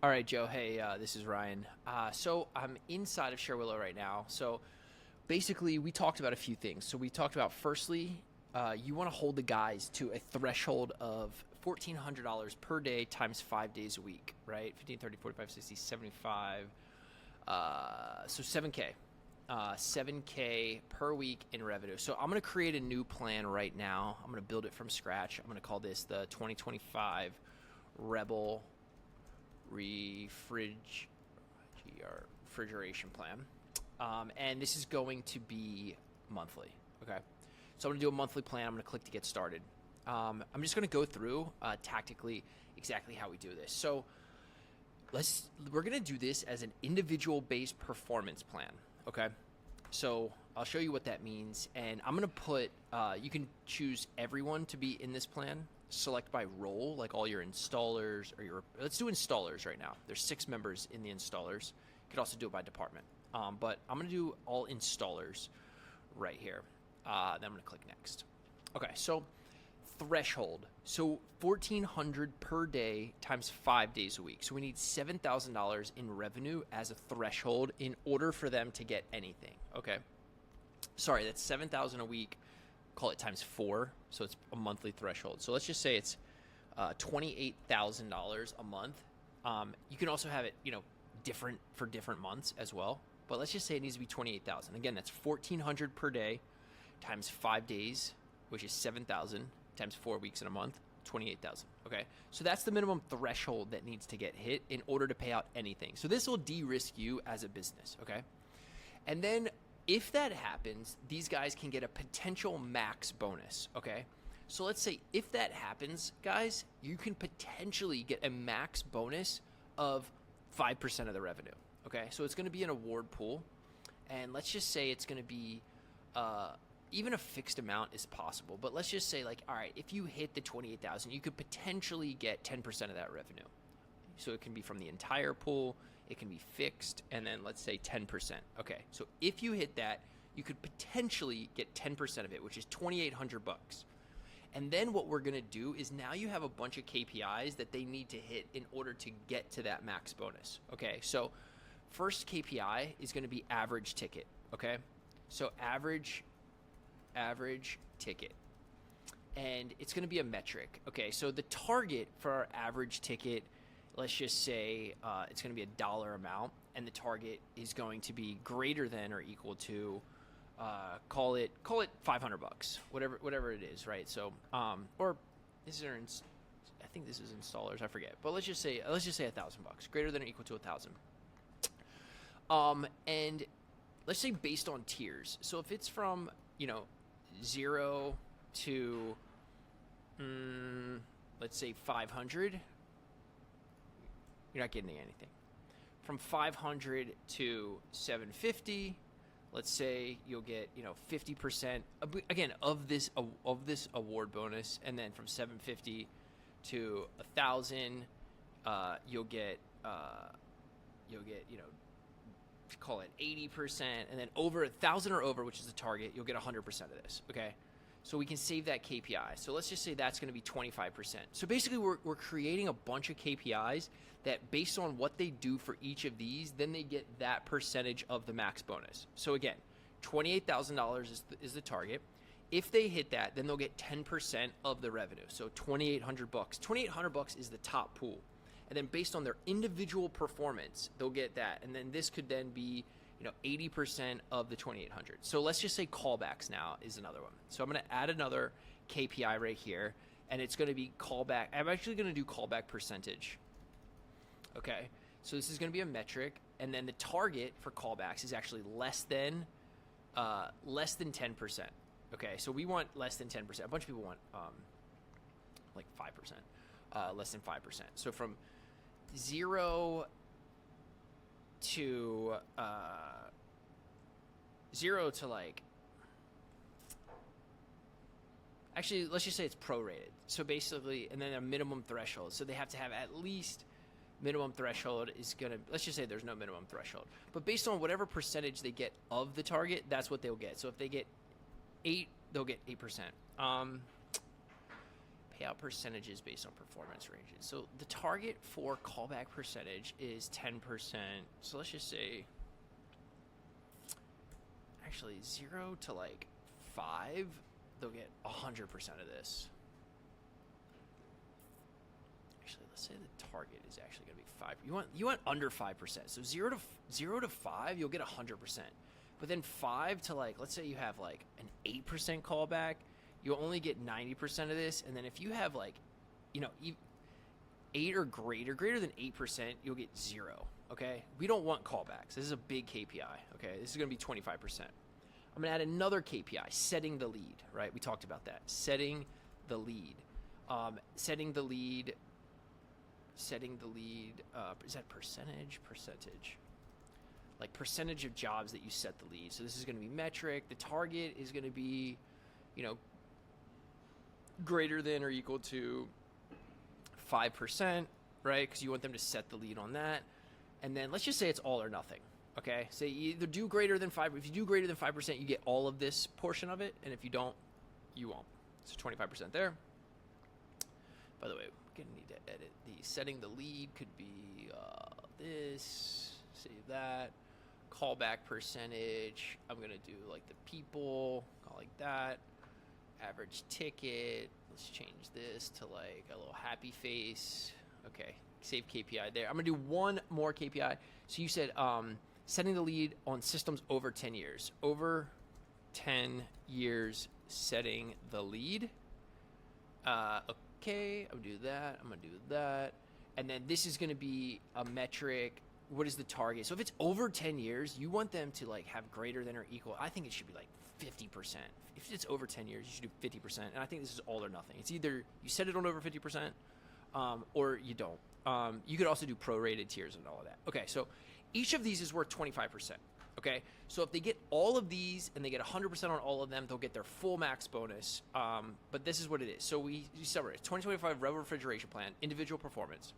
All right, Joe. Hey, this is Ryan. So I'm inside of ShareWillow right now. So basically, we talked about a few things. So we talked about firstly, you want to hold the guys to a threshold of $1,400 per day times 5 days a week, right? 15, 30, 45, 60, 75. So 7K. 7K per week in revenue. So I'm going to create a new plan right now. I'm going to build it from scratch. I'm going to call this the 2025 Rebel refrigeration plan. And this is going to be monthly. Okay. So I'm going to do a monthly plan. I'm going to click to get started. I'm just going to go through tactically exactly how we do this. So we're going to do this as an individual based performance plan. Okay. So I'll show you what that means. And I'm going to put, you can choose everyone to be in this plan. Select by role, like all your installers or let's do installers right now. There's 6 members in the installers. You could also do it by department. But I'm going to do all installers right here. Then I'm going to click next. Okay, so threshold. So $1,400 per day times 5 days a week. So we need $7,000 in revenue as a threshold in order for them to get anything. Okay. Sorry, that's $7,000 a week. Call it times 4, so it's a monthly threshold. So let's just say it's $28,000 a month. You can also have it, different for different months as well. But let's just say it needs to be $28,000. Again, that's $1,400 per day times 5 days, which is $7,000 times 4 weeks in a month, $28,000. Okay, so that's the minimum threshold that needs to get hit in order to pay out anything. So this will de-risk you as a business. Okay, and then if that happens, these guys can get a potential max bonus, okay? So let's say if that happens, guys, you can potentially get a max bonus of 5% of the revenue, okay? So it's going to be an award pool, and let's just say it's going to be even a fixed amount is possible, but let's just say, like, all right, if you hit the 28,000, you could potentially get 10% of that revenue. So it can be from the entire pool. It can be fixed, and then let's say 10%. Okay, so if you hit that, you could potentially get 10% of it, which is $2,800. And then what we're gonna do is now you have a bunch of KPIs that they need to hit in order to get to that max bonus. Okay, so first KPI is gonna be average ticket. Okay, so average ticket, and it's gonna be a metric. Okay, so the target for our average ticket, let's just say it's going to be a dollar amount, and the target is going to be greater than or equal to, call it $500, whatever it is, right? So, or this is, I think this is installers, I forget, but let's just say $1,000, greater than or equal to 1,000. And let's say based on tiers. So if it's from 0 to let's say 500. You're not getting anything. From 500 to 750, let's say you'll get 50% again of this award bonus, and then from 750 to 1,000, you'll get call it 80%, and then over 1,000 or over, which is the target, you'll get 100% of this. Okay. So we can save that KPI. So let's just say that's going to be 25%. So basically we're creating a bunch of KPIs that based on what they do for each of these, then they get that percentage of the max bonus. So again, $28,000 is the target. If they hit that, then they'll get 10% of the revenue. So $2,800. $2,800 is the top pool. And then based on their individual performance, they'll get that. And then this could then be 80% of the 2,800. So let's just say callbacks now is another one. So I'm going to add another KPI right here, and it's going to be callback. I'm actually going to do callback percentage. Okay. So this is going to be a metric, and then the target for callbacks is actually less than 10%. Okay. So we want less than 10%. A bunch of people want like 5%, less than 5%. So from 0 to like, actually let's just say it's prorated. So basically, and then a minimum threshold. So they have to have at least minimum threshold is gonna, let's just say there's no minimum threshold. But based on whatever percentage they get of the target, that's what they'll get. So if they get 8, they'll get 8%. payout percentages based on performance ranges. So the target for callback percentage is 10%. So let's just say, actually 0 to like 5, they'll get 100% of this. Actually, let's say the target is actually going to be 5. You want under 5%. So 0 to 5, you'll get 100%. But then 5 to like, let's say you have like an 8% callback, you'll only get 90% of this. And then if you have like, 8 or greater than 8%, you'll get 0. Okay, we don't want callbacks. This is a big KPI. Okay, this is going to be 25%. I'm going to add another KPI, setting the lead. Right, we talked about that. Setting the lead. Setting the lead. Is that percentage? Percentage. Like percentage of jobs that you set the lead. So this is going to be metric. The target is going to be, greater than or equal to 5%, right? Because you want them to set the lead on that. And then let's just say it's all or nothing, okay? So you either do greater than 5. If you do greater than 5%, you get all of this portion of it. And if you don't, you won't. So 25% there. By the way, we're going to need to edit the setting the lead could be this, save that. Callback percentage, I'm going to do like the people, like that. Average ticket, let's change this to like a little happy face. Okay, save KPI there. I'm going to do one more KPI. So you said setting the lead on systems over 10 years. Over 10 years setting the lead. Okay, I'm going to do that. I'm going to do that. And then this is going to be a metric. What is the target? So if it's over 10 years, you want them to like have greater than or equal. I think it should be like 50%. If it's over 10 years, you should do 50%. And I think this is all or nothing. It's either you set it on over 50% or you don't. You could also do prorated tiers and all of that. Okay, so each of these is worth 25%. Okay, so if they get all of these and they get 100% on all of them, they'll get their full max bonus. But this is what it is. So we summarize 2025 Rebel Refrigeration Plan, individual performance.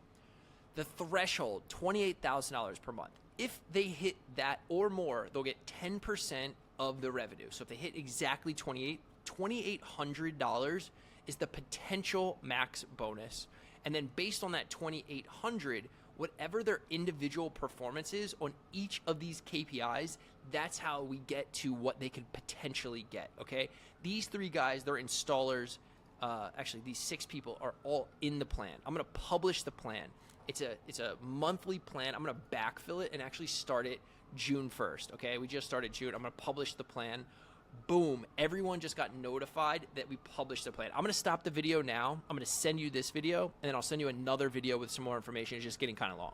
The threshold, $28,000 per month. If they hit that or more, they'll get 10% of the revenue. So if they hit exactly $2,800 is the potential max bonus. And then based on that $2,800, whatever their individual performance is on each of these KPIs, that's how we get to what they could potentially get, okay? These 3 guys, they're installers. Actually, these 6 people are all in the plan. I'm going to publish the plan. It's a monthly plan. I'm going to backfill it and actually start it June 1st, okay? We just started June. I'm going to publish the plan. Boom. Everyone just got notified that we published the plan. I'm going to stop the video now. I'm going to send you this video, and then I'll send you another video with some more information. It's just getting kind of long.